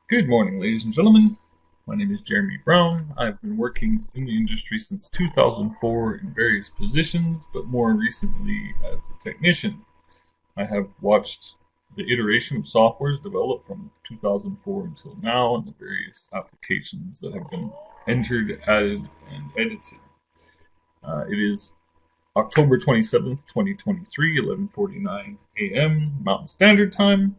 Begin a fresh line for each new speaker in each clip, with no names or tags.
Good morning, ladies and gentlemen. My name is Jeremy Brown. I've been working in the industry since 2004 in various positions, but more recently as a technician. I have watched the iteration of softwares developed from 2004 until now and the various applications that have been entered, added, and edited. It is October 27th, 2023, 11:49 a.m. Mountain Standard Time.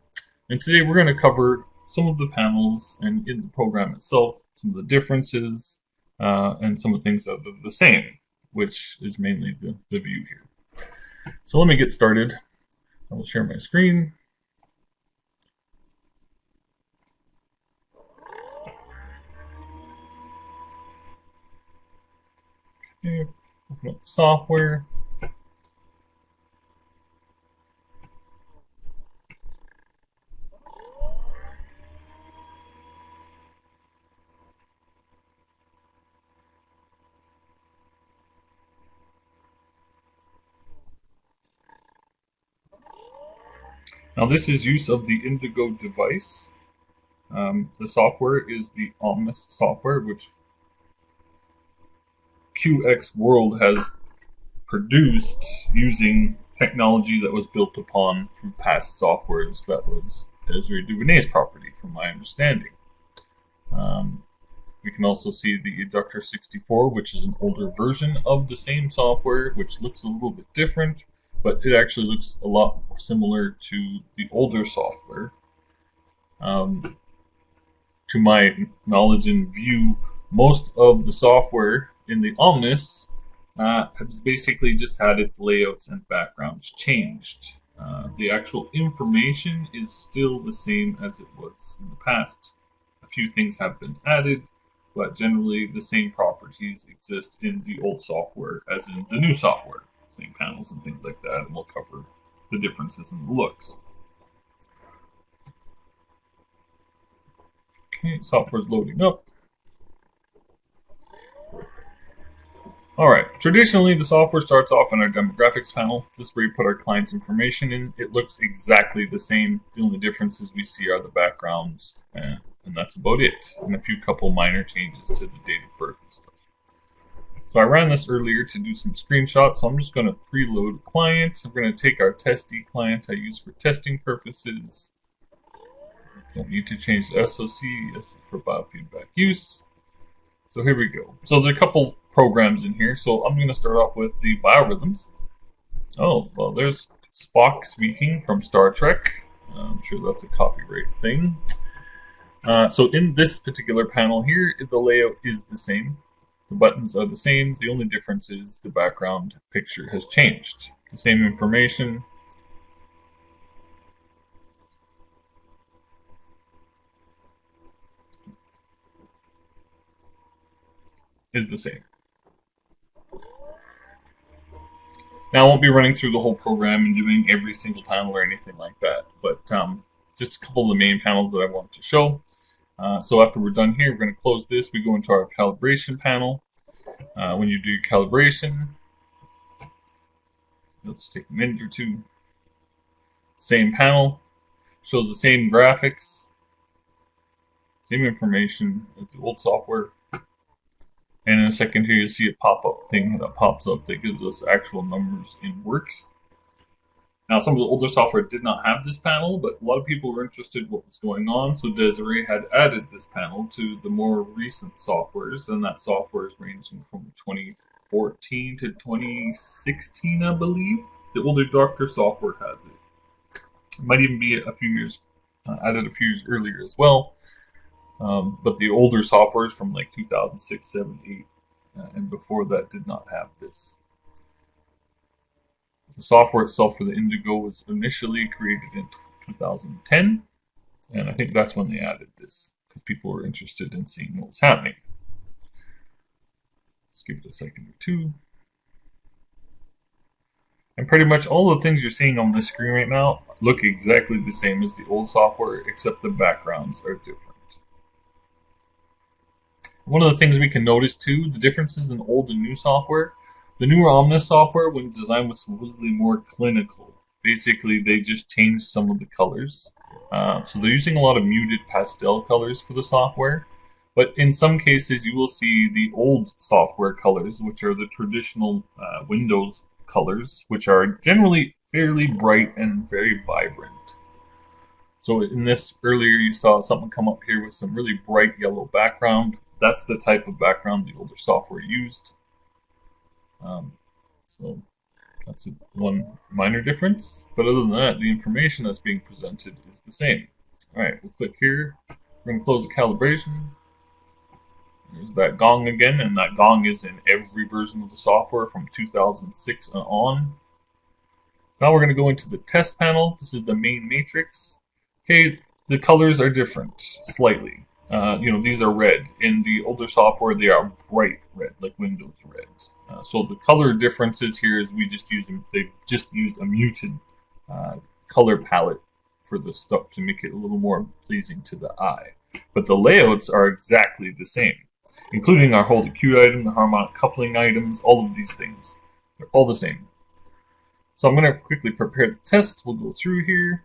And today we're going to cover some of the panels and in the program itself, some of the differences, and some of the things that are the same, which is mainly the view here. So let me get started. I will share my screen. Okay, open up the software. Now this is use of the Indigo device. The software is the Omnis software, which QX World has produced using technology that was built upon from past softwares that was Desiree Duvernay's property, from my understanding. We can also see the Eductor 64, which is an older version of the same software, which looks a little bit different, but it actually looks a lot more similar to the older software. To my knowledge and view, most of the software in the Omnis has basically just had its layouts and backgrounds changed. The actual information is still the same as it was in the past. A few things have been added, but generally the same properties exist in the old software as in the new software. Same panels and things like that, and we'll cover the differences in the looks. Okay, software's loading up. Alright, traditionally the software starts off in our demographics panel. This is where we put our client's information in. It looks exactly the same. The only differences we see are the backgrounds, and that's about it. And a few couple minor changes to the date of birth and stuff. So I ran this earlier to do some screenshots, so I'm just going to preload a client. I'm going to take our testee client I use for testing purposes. Don't need to change the SOC. This is for biofeedback use. So here we go. So there's a couple programs in here. So I'm going to start off with the biorhythms. Oh, well, there's Spock speaking from Star Trek. I'm sure that's a copyright thing. So in this particular panel here, the layout is the same. The buttons are the same. The only difference is the background picture has changed. The same information. Is the same. Now I won't be running through the whole program and doing every single panel or anything like that, but just a couple of the main panels that I want to show. So after we're done here, we're going to close this. We go into our calibration panel. When you do your calibration, it'll just take a minute or two. Same panel, shows the same graphics, same information as the old software. And in a second here, you'll see a pop-up thing that pops up that gives us actual numbers in works. Now, some of the older software did not have this panel, but a lot of people were interested in what was going on, so Desiree had added this panel to the more recent softwares, and that software is ranging from 2014 to 2016, I believe. The older Doctor software has it. It might even be a few years, added a few years earlier as well. But the older softwares from like 2006, 7, 8, and before that did not have this. The software itself for the Indigo was initially created in 2010, and I think that's when they added this, because people were interested in seeing what was happening. Let's give it a second or two. And pretty much all the things you're seeing on the screen right now look exactly the same as the old software, except the backgrounds are different. One of the things we can notice too, the differences in old and new software. The newer Omnis software, when designed, was supposedly more clinical. Basically, they just changed some of the colors. So they're using a lot of muted pastel colors for the software. But in some cases, you will see the old software colors, which are the traditional Windows colors, which are generally fairly bright and very vibrant. So in this earlier, you saw something come up here with some really bright yellow background. That's the type of background the older software used. So that's one minor difference. But other than that, the information that's being presented is the same. All right, we'll click here. We're going to close the calibration. There's that gong again, and that gong is in every version of the software from 2006 and on. So now we're going to go into the test panel. This is the main matrix. Okay, the colors are different slightly. These are red. In the older software, they are bright red, like Windows red. So the color differences here is they just used a muted color palette for the stuff to make it a little more pleasing to the eye. But the layouts are exactly the same, including our hold acute item, the harmonic coupling items, all of these things. They're all the same. So I'm going to quickly prepare the test. We'll go through here.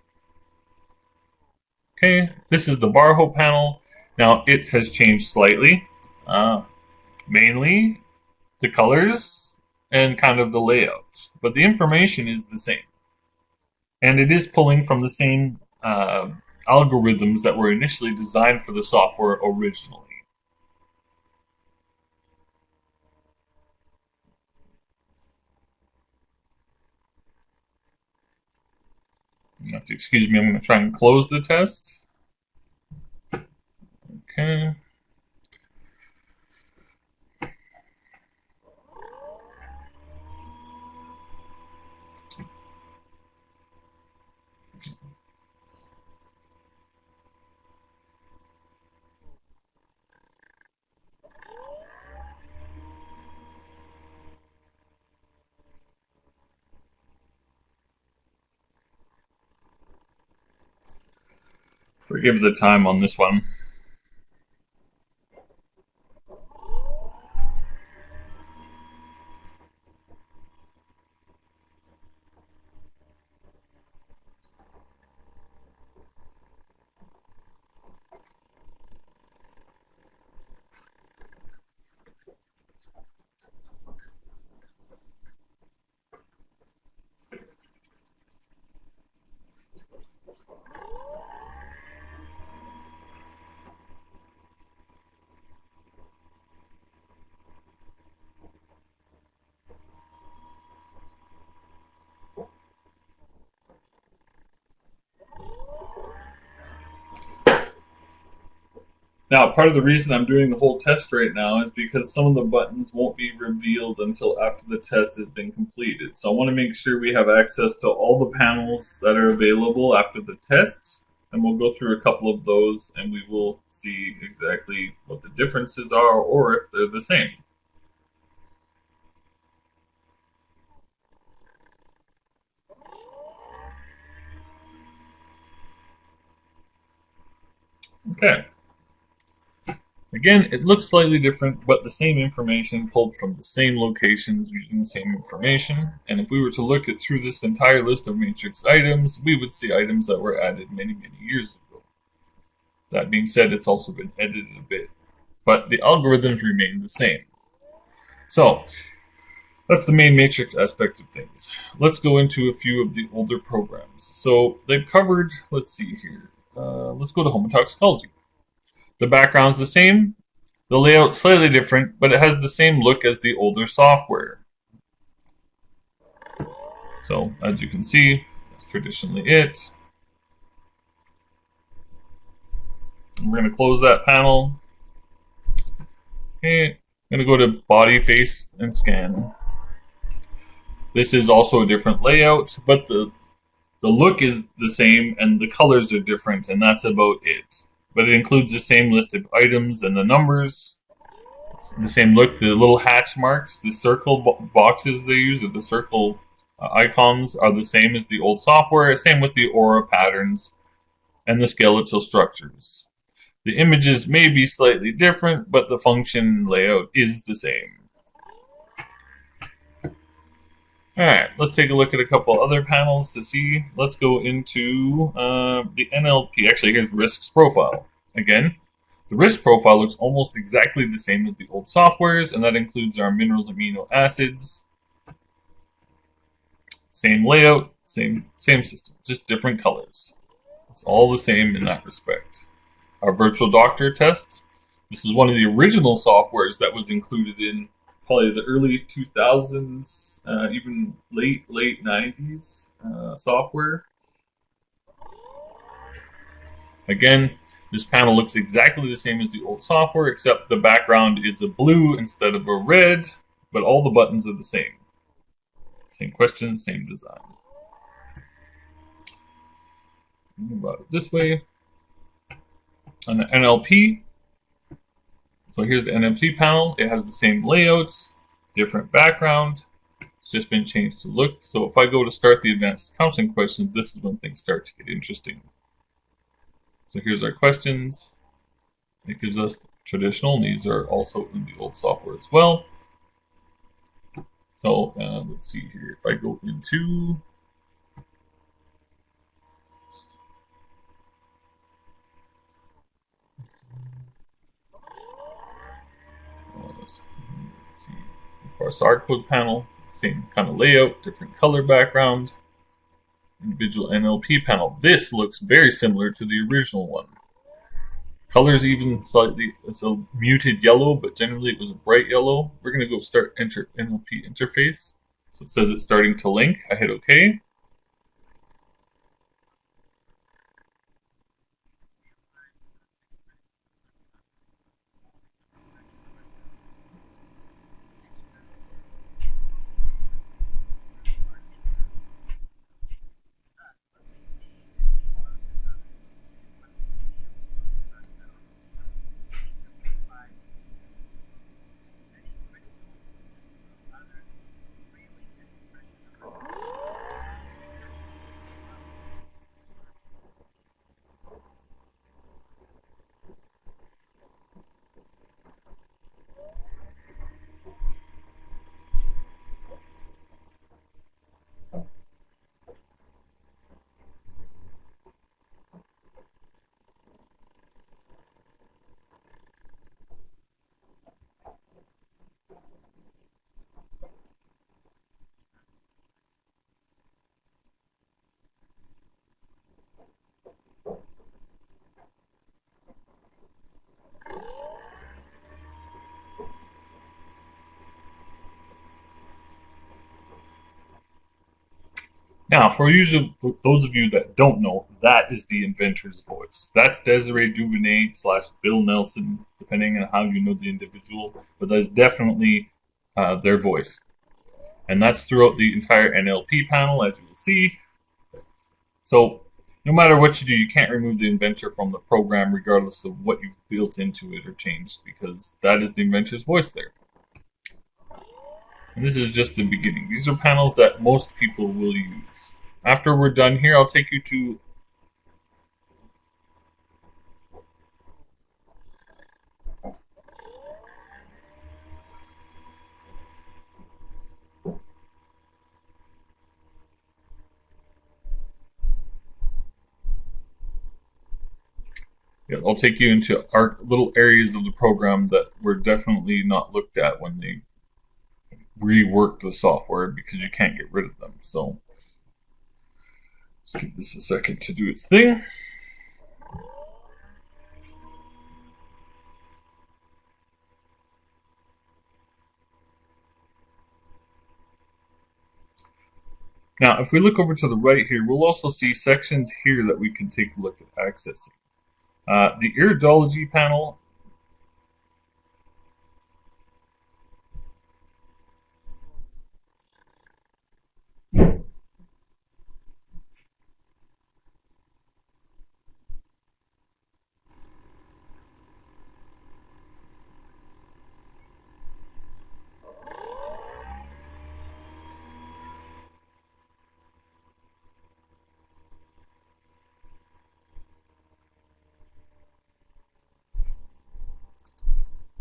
Okay, this is the Barho panel. Now it has changed slightly, mainly the colors and kind of the layout, but the information is the same. And it is pulling from the same algorithms that were initially designed for the software originally. You have to excuse me, I'm going to try and close the test. Okay. Forgive the time on this one. Now, part of the reason I'm doing the whole test right now is because some of the buttons won't be revealed until after the test has been completed. So I want to make sure we have access to all the panels that are available after the test. And we'll go through a couple of those and we will see exactly what the differences are or if they're the same. Okay. Again, it looks slightly different, but the same information pulled from the same locations using the same information. And if we were to look at through this entire list of matrix items, we would see items that were added many, many years ago. That being said, it's also been edited a bit, but the algorithms remain the same. So that's the main matrix aspect of things. Let's go into a few of the older programs. So they've covered, let's see here. Let's go to homotoxicology. The background's the same, the layout's slightly different, but it has the same look as the older software. So, as you can see, that's traditionally it. We're going to close that panel. Okay, I'm going to go to body, face, and scan. This is also a different layout, but the look is the same and the colors are different, and that's about it. But it includes the same list of items and the numbers, the same look, the little hatch marks, the circle boxes they use, or the circle icons are the same as the old software, same with the aura patterns and the skeletal structures. The images may be slightly different, but the function layout is the same. Alright, let's take a look at a couple other panels to see. Let's go into the NLP. Actually, here's risks profile. Again, the risk profile looks almost exactly the same as the old softwares, and that includes our minerals, amino acids, same layout, same system, just different colors. It's all the same in that respect. Our virtual doctor test. This is one of the original softwares that was included in probably the early 2000s, even late 90s software. Again, this panel looks exactly the same as the old software, except the background is a blue instead of a red, but all the buttons are the same. Same question, same design. Move about it this way. On the NLP, so here's the NLP panel. It has the same layouts, different background. It's just been changed to look. So if I go to start the advanced counseling questions, this is when things start to get interesting. So here's our questions. It gives us traditional. These are also in the old software as well. So let's see here. If I go into let's see, our SAR code panel, same kind of layout, different color background. Individual NLP panel. This looks very similar to the original one. Colors even slightly, it's a muted yellow, but generally it was a bright yellow. We're going to go start enter NLP interface. So it says it's starting to link. I hit OK. Now, for those of you that don't know, that is the inventor's voice. That's Desiree Duvernay / Bill Nelson, depending on how you know the individual, but that's definitely their voice. And that's throughout the entire NLP panel, as you will see. So, no matter what you do, you can't remove the inventor from the program, regardless of what you've built into it or changed, because that is the inventor's voice there. And this is just the beginning. These are panels that most people will use. After we're done here, I'll take you to I'll take you into our little areas of the program that were definitely not looked at when they reworked the software, because you can't get rid of them. So let's give this a second to do its thing. Now, if we look over to the right here, we'll also see sections here that we can take a look at accessing. The iridology panel.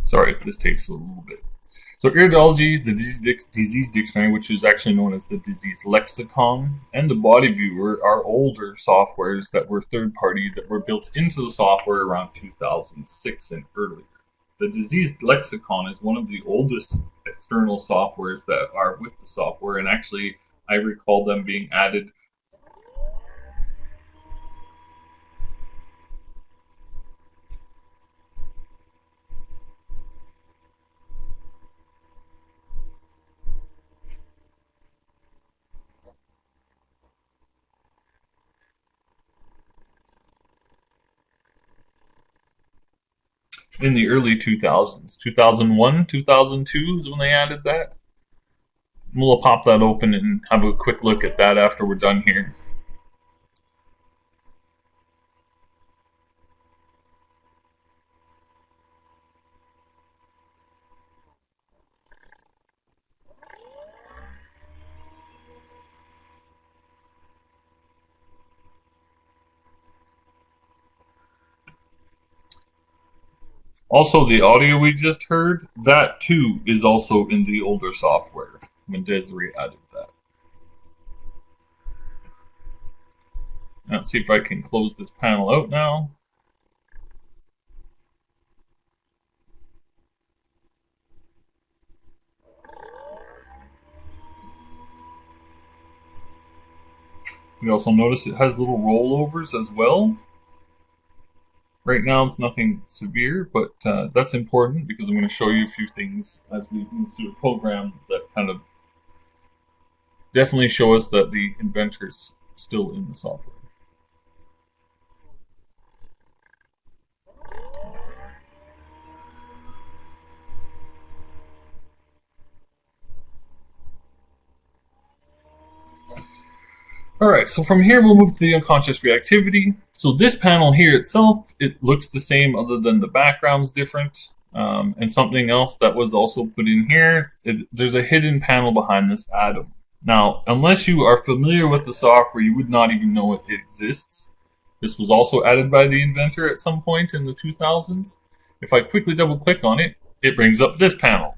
Sorry, this takes a little bit. So iridology, the disease dictionary, which is actually known as the disease lexicon, and the body viewer are older softwares that were third party that were built into the software around 2006 and earlier. The disease lexicon is one of the oldest external softwares that are with the software, and actually I recall them being added in the early 2000s. 2001, 2002 is when they added that. We'll pop that open and have a quick look at that after we're done here. Also, the audio we just heard, that too is also in the older software when Desi added that. Now, let's see if I can close this panel out now. You also notice it has little rollovers as well. Right now it's nothing severe, but that's important because I'm going to show you a few things as we move through the program that kind of definitely show us that the inventor is still in the software. Alright, so from here we'll move to the unconscious reactivity. So this panel here itself, it looks the same other than the background's different. And something else that was also put in here, there's a hidden panel behind this atom. Now, unless you are familiar with the software, you would not even know it exists. This was also added by the inventor at some point in the 2000s. If I quickly double click on it, it brings up this panel.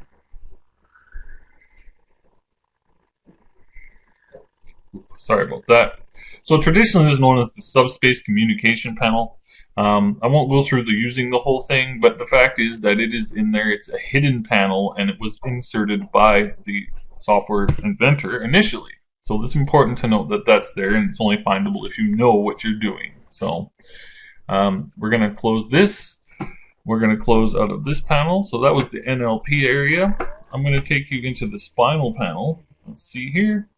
Sorry about that. So traditionally this is known as the subspace communication panel. I won't go through using the whole thing, but the fact is that it is in there. It's a hidden panel, and it was inserted by the software inventor initially. So it's important to note that that's there, and it's only findable if you know what you're doing. So we're going to close this. We're going to close out of this panel. So that was the NLP area. I'm going to take you into the spinal panel. Let's see here.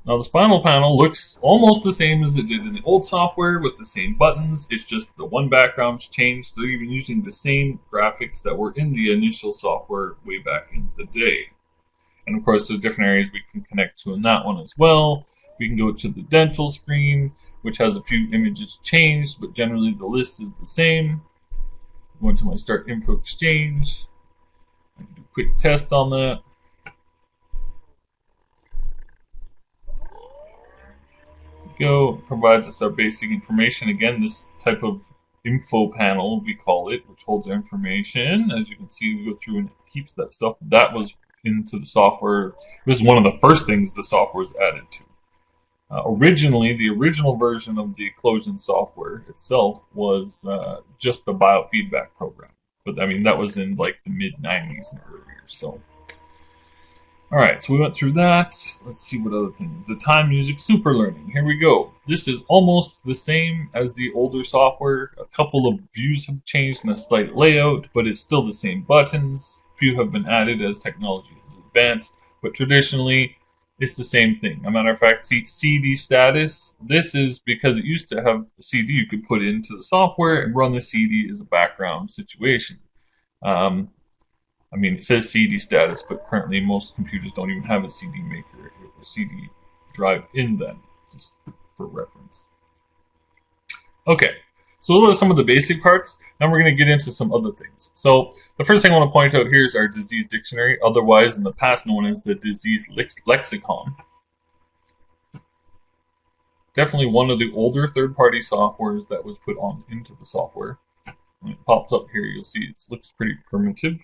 Now the spinal panel looks almost the same as it did in the old software with the same buttons. It's just the one background's changed. They're even using the same graphics that were in the initial software way back in the day. And of course there's different areas we can connect to in that one as well. We can go to the dental screen, which has a few images changed, but generally the list is the same. Go into my Start Info Exchange. I can do a quick test on that. Go provides us our basic information. Again, this type of info panel, we call it, which holds our information. As you can see, we go through and it keeps that stuff. That was into the software. It was one of the first things the software was added to. Originally, the original version of the Eclosion software itself was just the biofeedback program. But I mean, that was in like the mid-90s and earlier. So, all right, so we went through that. Let's see what other things. The time music super learning. Here we go. This is almost the same as the older software. A couple of views have changed in a slight layout, but it's still the same buttons. Few have been added as technology has advanced, but traditionally it's the same thing. As a matter of fact, see CD status. This is because it used to have a CD you could put into the software and run the CD as a background situation. I mean, it says CD status, but currently most computers don't even have a CD maker or a CD drive in them, just for reference. Okay, so those are some of the basic parts. Now we're going to get into some other things. So the first thing I want to point out here is our disease dictionary, otherwise in the past known as the disease lexicon. Definitely one of the older third-party softwares that was put into the software. When it pops up here, you'll see it looks pretty primitive.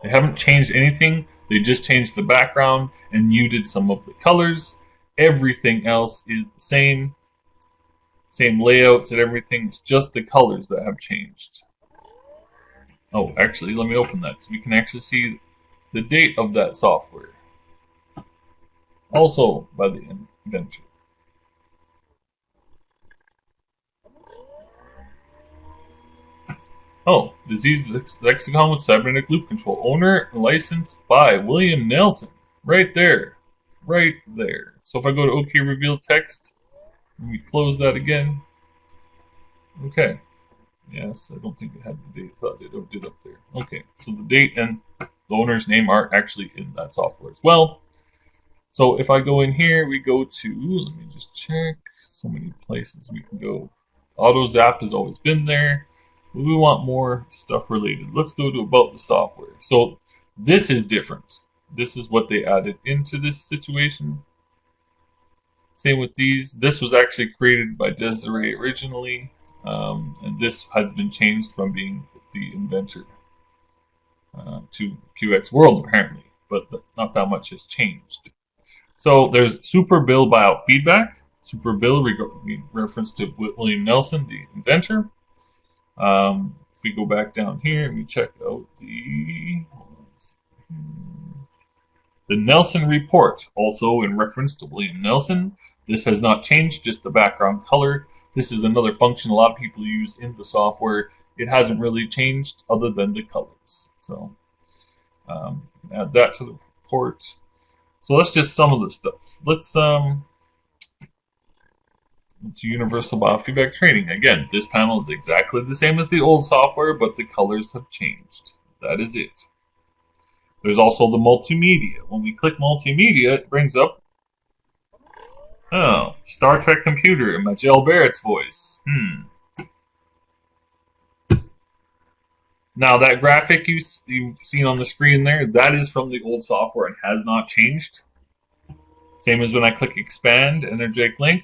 They haven't changed anything. They just changed the background and muted some of the colors. Everything else is the same. Same layouts and everything. It's just the colors that have changed. Oh, actually, let me open that because we can actually see the date of that software. Also by the inventor. Oh, disease lexicon with cybernetic loop control. Owner licensed by William Nelson. Right there. Right there. So if I go to OK reveal text, let me close that again. Okay. Yes, I don't think it had the date. I thought it did up there. Okay, so the date and the owner's name are actually in that software as well. So if I go in here, we go to, let me just check, so many places we can go. AutoZap has always been there. But we want more stuff related. Let's go to about the software. So this is different. This is what they added into this situation. Same with these. This was actually created by Desiree originally. And this has been changed from being the inventor to QX World apparently, but not that much has changed. So there's Super Bill buyout feedback. Super Bill reference to William Nelson, the inventor. If we go back down here and we check out the Nelson report, also in reference to William Nelson. This has not changed, just the background color. This is another function a lot of people use in the software. It hasn't really changed other than the colors. So add that to the report. So that's just some of the stuff. Let's to universal biofeedback training. Again, this panel is exactly the same as the old software, but the colors have changed. That is it. There's also the multimedia. When we click multimedia, it brings up Star Trek computer in Majel Barrett's voice. Now that graphic you've seen on the screen there, that is from the old software and has not changed. Same as when I click expand, energetic link.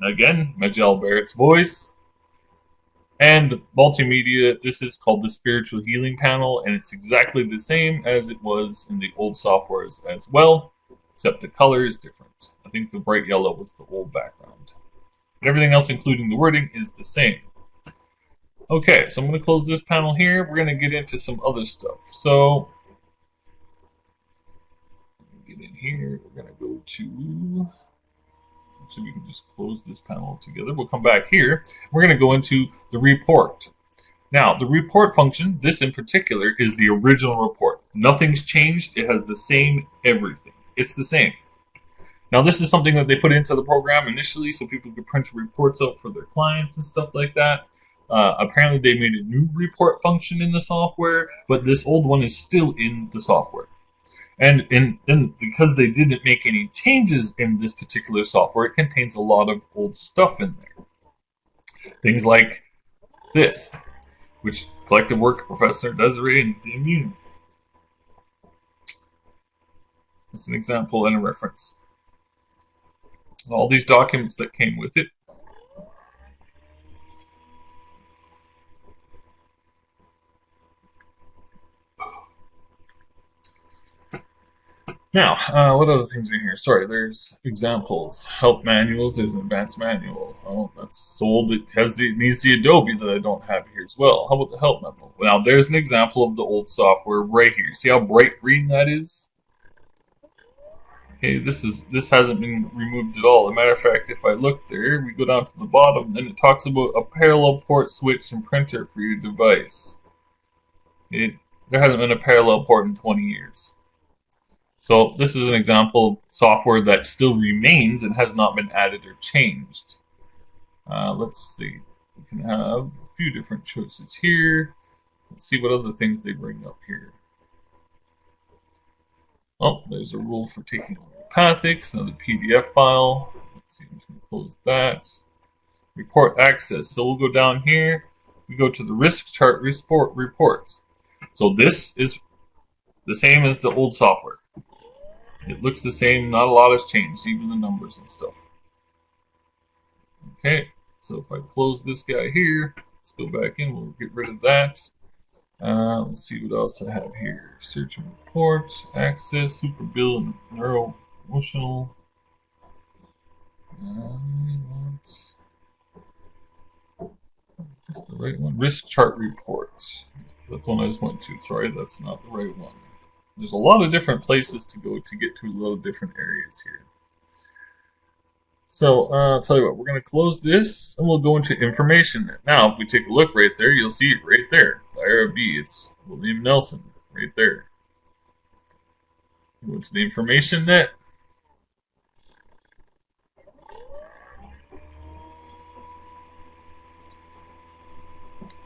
Again, Majel Barrett's voice. And multimedia, this is called the spiritual healing panel, and it's exactly the same as it was in the old softwares as well, except the color is different. I think the bright yellow was the old background. But everything else, including the wording, is the same. Okay, so I'm going to close this panel here. We're going to get into some other stuff. So, get in here. We're going to go to... So we can just close this panel together. We'll come back here. We're going to go into the report. Now, the report function, this in particular, is the original report. Nothing's changed. It has the same everything. It's the same. Now, this is something that they put into the program initially so people could print reports out for their clients and stuff like that. Apparently, they made a new report function in the software, but this old one is still in the software. And because they didn't make any changes in this particular software, it contains a lot of old stuff in there. Things like this, which collective work of Professor Desiree and the Immune. It's an example and a reference. All these documents that came with it. Now, what other things are in here? Sorry, there's examples. Help manuals. There's an advanced manual. Oh, that's sold. It needs the Adobe that I don't have here as well. How about the help memo? Now, there's an example of the old software right here. See how bright green that is? Okay, this hasn't been removed at all. As a matter of fact, if I look there, we go down to the bottom, and it talks about a parallel port switch and printer for your device. There hasn't been a parallel port in 20 years. So this is an example of software that still remains and has not been added or changed. Let's see. We can have a few different choices here. Let's see what other things they bring up here. Oh, there's a rule for taking homeopathics, another PDF file. Let's see, we can close that. Report access. So we'll go down here. We go to the risk chart reports. So this is the same as the old software. It looks the same, not a lot has changed, even the numbers and stuff. Okay, so if I close this guy here, let's go back in, we'll get rid of that. Let's see what else I have here. Search and report, access, super bill, neuro emotional. That's the right one. Risk chart reports. That's one I just went to. Sorry, that's not the right one. There's a lot of different places to go to get to a lot of different areas here. So I'll tell you what, we're going to close this and we'll go into information. Now, if we take a look right there, you'll see it right there. The IRB, it's William Nelson right there. Go to the information net.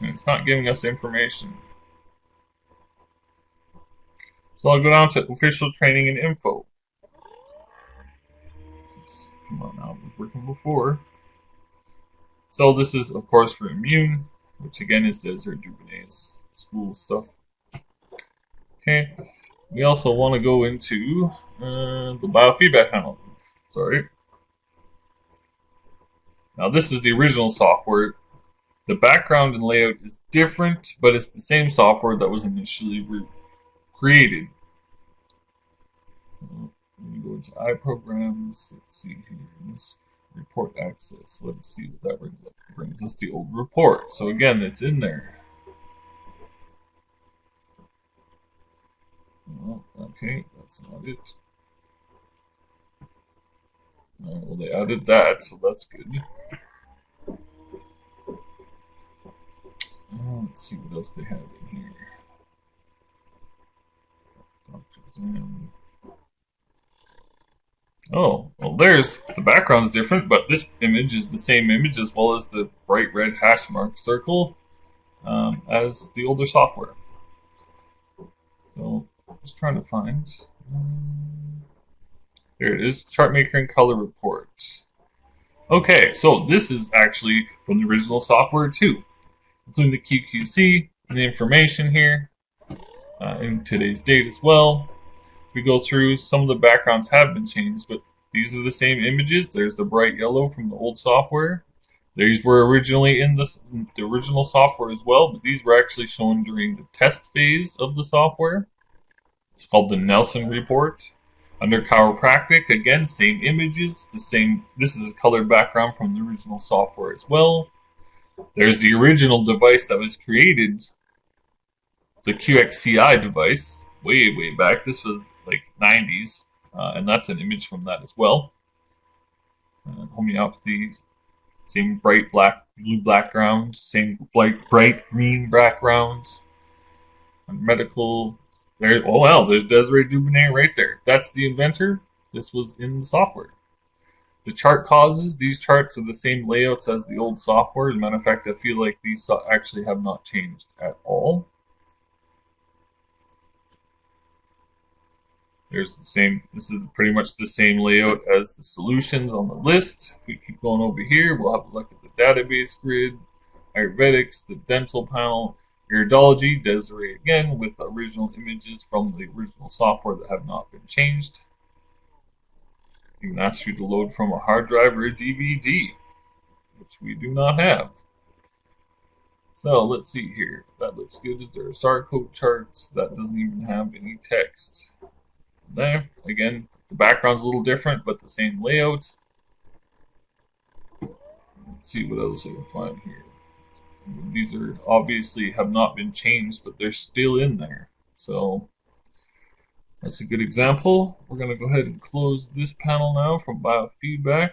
And it's not giving us information. So I'll go down to official training and info. Oops, come on now, it was working before. So this is, of course, for immune, which again is Desert Dubonet's school stuff. Okay, we also want to go into the biofeedback panel. Sorry. Now this is the original software. The background and layout is different, but it's the same software that was initially created. Let me go into iPrograms. Let's see here. This report access. Let's see what that brings up. It brings us the old report. So again, it's in there. Oh, okay, that's not it. Well, they added that, so that's good. Let's see what else they have in here. Doctor's in. Oh, well, there's the background's different, but this image is the same image as well as the bright red hash mark circle as the older software. So, just trying to find. There it is, chart maker and color report. Okay, so this is actually from the original software too, including the QQC and the information here in today's date as well. We go through, some of the backgrounds have been changed, but these are the same images. There's the bright yellow from the old software. These were originally in the original software as well, but these were actually shown during the test phase of the software. It's called the Nelson report. Under chiropractic, again, same images, the same. This is a colored background from the original software as well. There's the original device that was created, the QXCI device, way back. This was like 90s, and that's an image from that as well. Homeopathy, same bright blue background, same bright green background. Medical, there. Oh wow, there's Desiree Dubonet right there. That's the inventor. This was in the software. The chart causes, these charts are the same layouts as the old software. As a matter of fact, I feel like these actually have not changed at all. There's the same, this is pretty much the same layout as the solutions on the list. If we keep going over here, we'll have a look at the database grid, Ayurvedics, the dental panel, iridology, Desiree again, with the original images from the original software that have not been changed. You can ask you to load from a hard drive or a DVD, which we do not have. So let's see here. That looks good. Is there a SAR code chart? That doesn't even have any text. There, again, the background's a little different, but the same layout. Let's see what else I can find here. These are obviously have not been changed, but they're still in there. So that's a good example. We're going to go ahead and close this panel now from biofeedback.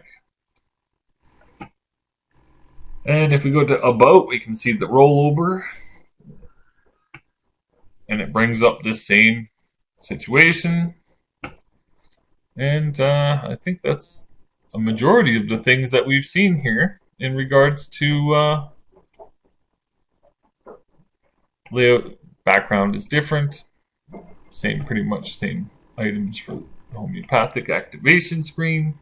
And if we go to About, we can see the rollover. And it brings up this same situation. And I think that's a majority of the things that we've seen here in regards to layout. Background is different. Pretty much same items for the homeopathic activation screen.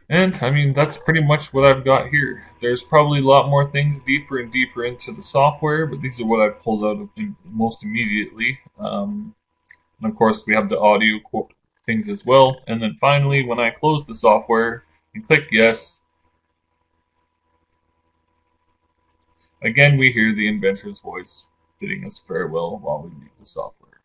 And I mean, that's pretty much what I've got here. There's probably a lot more things deeper and deeper into the software, but these are what I pulled out of most immediately. And of course, we have the audio things as well. And then finally, when I close the software and click yes, Again, we hear the inventor's voice bidding us farewell while we leave the software.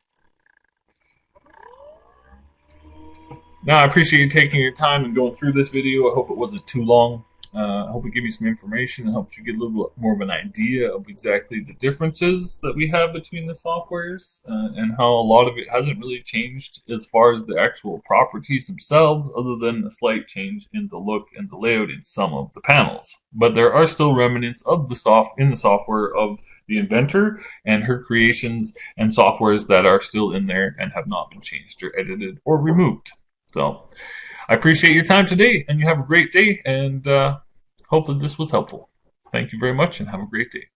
Now, I appreciate you taking your time and going through this video. I hope it wasn't too long. I hope it gave you some information and helped you get a little bit more of an idea of exactly the differences that we have between the softwares and how a lot of it hasn't really changed as far as the actual properties themselves, other than a slight change in the look and the layout in some of the panels. But there are still remnants of the software of the inventor and her creations and softwares that are still in there and have not been changed or edited or removed. So I appreciate your time today, and you have a great day, and hope that this was helpful. Thank you very much, and have a great day.